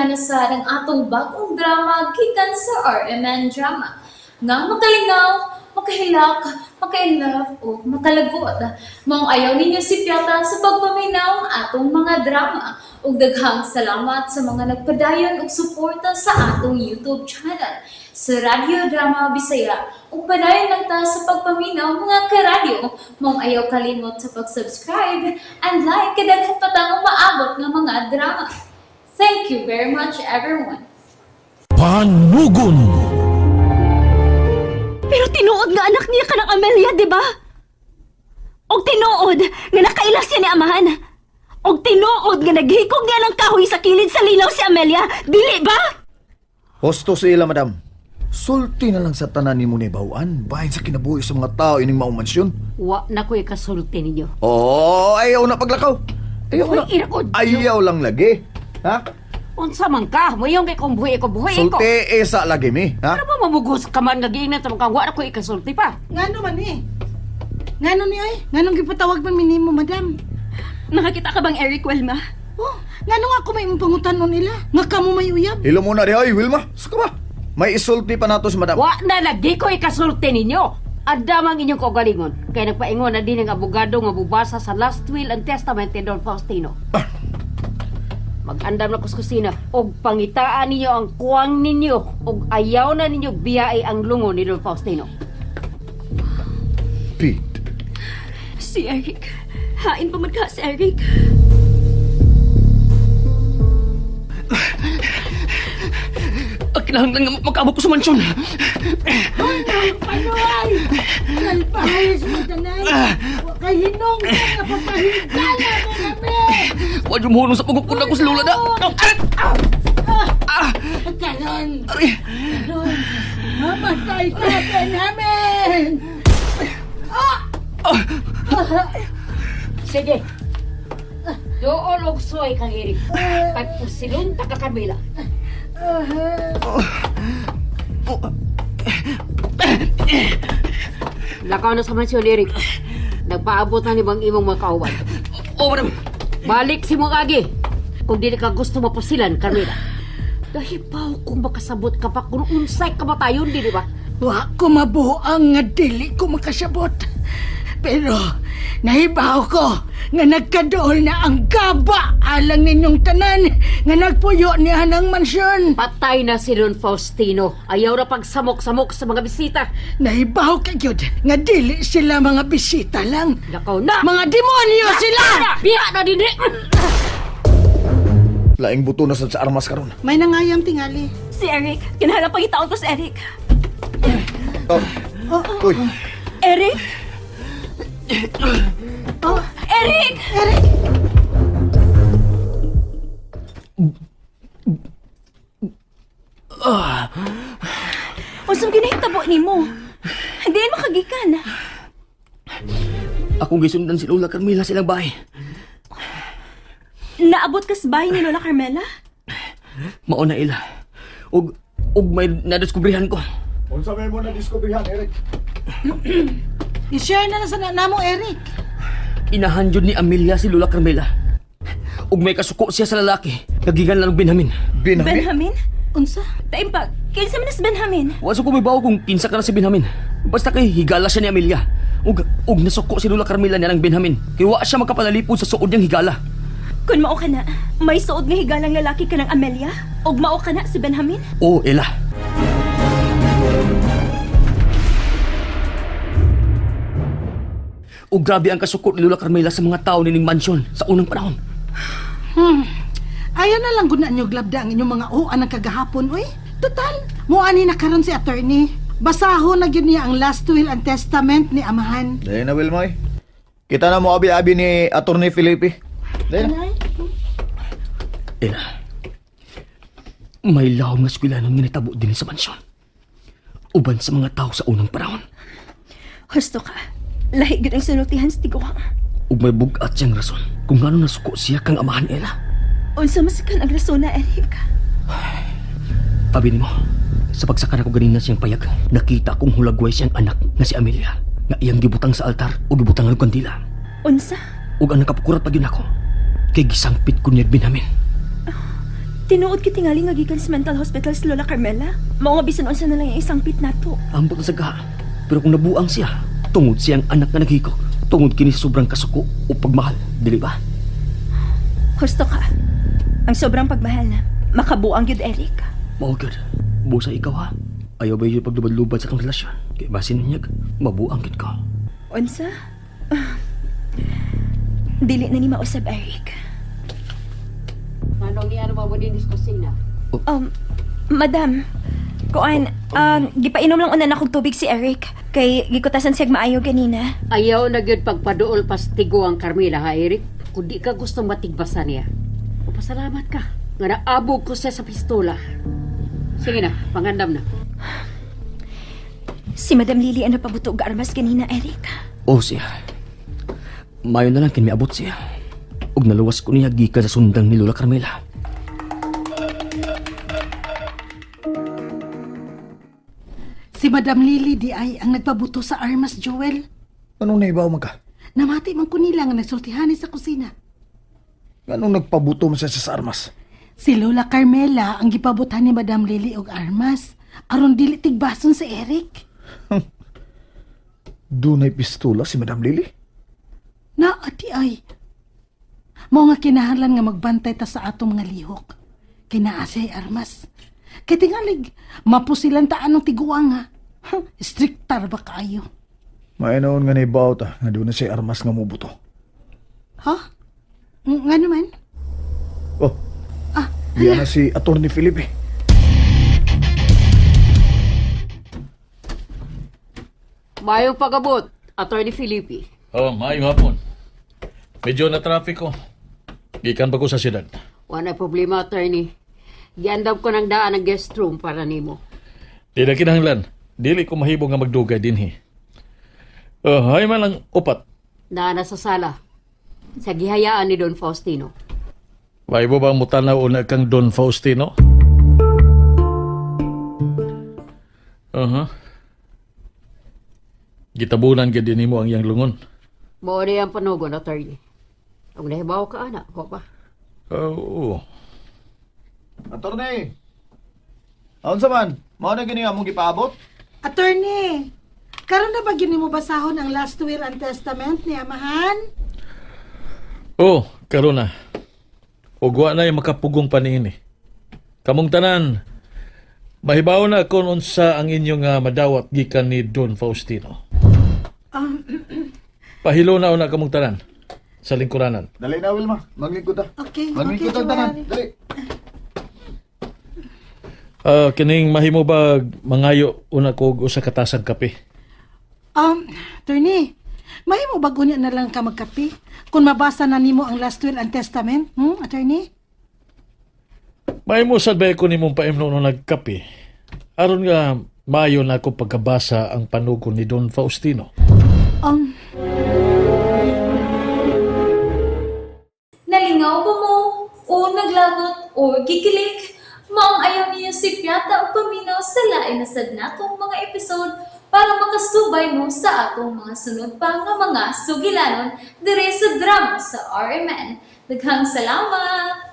na sa ng atong bagong drama gikan sa RMN Drama. Nga makalingaw, makahilak, maka-inlove, o makalagod. Maong ayaw ninyo si Piata sa pagpaminaw ang atong mga drama. Ug daghang salamat sa mga nagpadayon ug suporta sa atong YouTube channel sa Radio Drama Bisaya. Ug padayon lang ta sa pagpaminaw mga karadyo. Maong ayaw kalimot sa pag-subscribe and like kadaghan pa tang maabot nga mga drama. Thank you very much everyone. Panugon. Pero tinuod nga anak niya ka ng Amelia, di ba? Og tinuod nga nakailas siya ni amahan. Og tinuod nga naghikog niya ng kahoy sa kilid sa linaw si Amelia, dili ba? Hosto sa ila, madam. Sulti na lang sa tanan ni mo ni Bawaan. Bahin sa kinabuhi sa mga tao ining maumansyon. Wa na ko'y kasulti ninyo. Oh, ayaw na paglakaw. Ayaw na. Ayaw lang lagi. Ha? Unsa man ka? Mayong kay kong buhi ko. Sulti esa lagi mi. Ha? Ano ba mamugos ka man nga giingnan sa mga wa na ko'y kasulti pa? Ngano man eh? Ngano ni ay? Nganong gipatawag man minimo, madam? Nakakita ka bang Eric Welma? Oh, ngano nga ako may pangutan nila? Nga kamo may uyab? Hilo muna di ay, Wilma. Suka ba? May isulti pa nato si madam. Wa na lagi ko'y kasulti ninyo. Adamang inyong kaugalingon. Kaya nagpaingon na din ng abogado nga bubasa sa last will and testament ni Don Faustino. Mag-andam na kuskusina og pangitaan ninyo ang kuwang ninyo og ayaw na ninyo biyae ang lungo ni Don Faustino. Pete. Si Eric. Hain pa man ka si Eric. Kinahanglan nga magkaabot ko sa mansyon. Ano ay? Nalpahayos mo tanan. Kay hinong ka nga papahigala mo kami. Huwag yung muhulong sa pagkukod ako sa lula na. Ganon. Ari! Ganon. Mamatay ka pa namin. Sige. Doon og soy kang Eric. Pagpusilon ta ka Camila. Lakaw na sa mansyon, Eric. Nagpaabot na ni bang imong mga kauban. Oh, madam. Balik si mong agi. Kung di ka gusto mapusilan, Carmela. Dahil pa kung makasabot ka pa kung unsay kamatayon, di ba? Wa ko mabuang nga dili ko makasabot. Pero nahibaw ko nga nagkadool na ang gaba alang ninyong tanan nga nagpuyo niya ng mansyon. Patay na si Don Faustino. Ayaw na pagsamok-samok sa mga bisita. Nahibaw ka yun nga dili sila mga bisita lang. Lakaw na! Mga demonyo sila! Biya na din eh! Laing buto na sad sa armas karon. May nangayam tingali. Si Eric. Kinahanap pang itaon to si Eric. Oh. Uy. Eric? Oh, Eric! Eric! Usang ginahitabo ni mo. Hindi mo kagikan. Akong gisundan si Lola Carmela silang bahay. Naabot ka sa bahay ni Lola Carmela? Mauna ila. Og may nadiskubrihan ko. Unsa may mo na diskubrihan, Eric? I-share na lang sa namo, Eric. Inahanjod ni Amelia si Lola Carmela. Og may kasuko siya sa lalaki. Kagigan lang ng Benjamin. Benjamin? Unsa? Taim pa, kinsa man na si Benjamin? Waso ko may bawo kung kinsa ka na si Benjamin. Basta kay higala siya ni Amelia. Og nasuko si Lola Carmela niya ng Benjamin. Kaya wa siya magkapalalipod sa suod niyang higala. Kung mao ka na, may suod nga higalang lalaki ka ng Amelia? Og mao ka na si Benjamin? Oo, Ella. O grabe ang kasukot ni Lola Carmela sa mga tao nining mansyon sa unang panahon. Ayaw na lang gunaan nyo glabda ang inyong mga uan ng kagahapon, uy. Total, muani na karon si attorney. Basahon na yun niya ang last will and testament ni amahan. Dahil na, Wilma. Kita na mo abi-abi ni Attorney Felipe. Dahil na. Ella, may lahom nga eskwelanon nga nitabo din sa mansyon. Uban sa mga tao sa unang panahon. Husto ka. Lahi gid ang sinultihan sa tiguang. Ug may bugat siyang rason kung ngano nasuko siya kang amahan, Ella. Unsa masikan ang rason na, Eric? Abi nimo, sa pagsaka ko ganina siyang payag, nakita kong hulagway siyang anak na si Amelia nga iyang gibutang sa altar o gibutang ng kandila. Unsa? Ug ang nakapukurat pa gyud ako kay gisangpit ko niya Benjamin. Tinuod ki tingali nga gikan sa mental hospital si Lola Carmela. Mao nga bisan unsa na lang yung isang pit nato. Ambot sa gaha. Pero kung nabuang siya, tungod siyang anak nga naghiko. Tungod kini sa sobrang kasuko o pagmahal, dili ba? Husto ka. Ang sobrang pagmahal na. Makabuang yun, Eric. Mao gud. Busa ikaw ha. Ayaw ba yung paglubad-lubad sa atong relasyon? Kaya basin ninyag, mabuang gid ka. Unsa? Dili na ni mausab, Eric. Anong iyan mo din sa kusina? Madam, kuan, gipainom lang unan akong tubig si Eric. Kay gikutasan siyag maayo ganina. Ayaw na gyud pagpaduol pas tigo ang Carmela, ha, Eric? Kung di ka gusto matigbasan niya. Pasalamat ka. Nga naabog ko siya sa pistola. Sige na, pangandam na. Si Madam Lily ano pabuto og armas ganina, Eric. O siya. Mayo na lang kinmiabot siya. Ug naluwas ko niya gikan sa sundang ni Lola Carmela. Si Madam Lily di ay ang nagpabuto sa armas, Joel. Anong naibaw man ka? Namati man ko nila nga nagsultihan sa kusina. Anong nagpabuto mo siya sa armas? Si Lola Carmela ang gipabutan ni Madam Lily og armas. Aron dili tigbason si Eric. Dunay pistola si Madam Lily? Na, ati ay. Mao nga kinahanglan nga magbantay ta sa atong mga lihok. Kinaasay armas. Kay tingalig, mapusilan ta anong tiguang ha. Strictar ba kayo? Mainaon nga naibaw ta nga doon na siya armas nga mubuto. Ha? Nga naman? Oh, diyan na si Atty. Felipe. Mayong pagabot, Atty. Felipe. Oh, maayong hapon. Medyo na traffic ko. Gikan pa ko sa siyudad. Wala problema, attorney. Giandam ko ng daan ng guest room para nimo. Di na kinahanglan. Dili ko mahibong nga magdugay dinhi. Hay man lang upat. Naana sa sala. Sa gihayaan ni Don Faustino. Mahibo ba mutanaw una kang Don Faustino? Gitabunan ka din mo ang iyang lungon. Mao na ang panugon, attorney. Ang nahibaw ka, anak ko pa. Oo. Attorney! Aon sa man? Mao na gini nga mong gipaabot? Attorney, karon na ba gini mo basahon ang last will and testament ni Amahan? Oh, karon na. Ugwa na yung makapugong paniini. Kamong tanan, mahibaw na kung unsa ang inyong madawat gikan ni Don Faustino. Pahilo na una kamong tanan sa lingkuranan. Dali na, Wilma. Maglingkod ta. Okay, Maglingkod okay, ta tanan. Joel. Dali. Kining mahimo ba mangayo una ko og usa ka tasang kape? Attorney, mahimo ba gunya na lang ka magkape? Kung mabasa na nimo ang last will and testament, attorney? Mahimo sad ba ko nimong paimno no nagkape? Aron nga maayo na ako pagkabasa ang panugon ni Don Faustino. Nalingaw ba mo? O naglagot? O gikilig? Maong ayaw niya si Piata o paminaw sa lain na sad natong mga episode para makasubay mo sa atong mga sunod pa nga mga sugilanon dire sa drama sa RMN. Daghang salamat!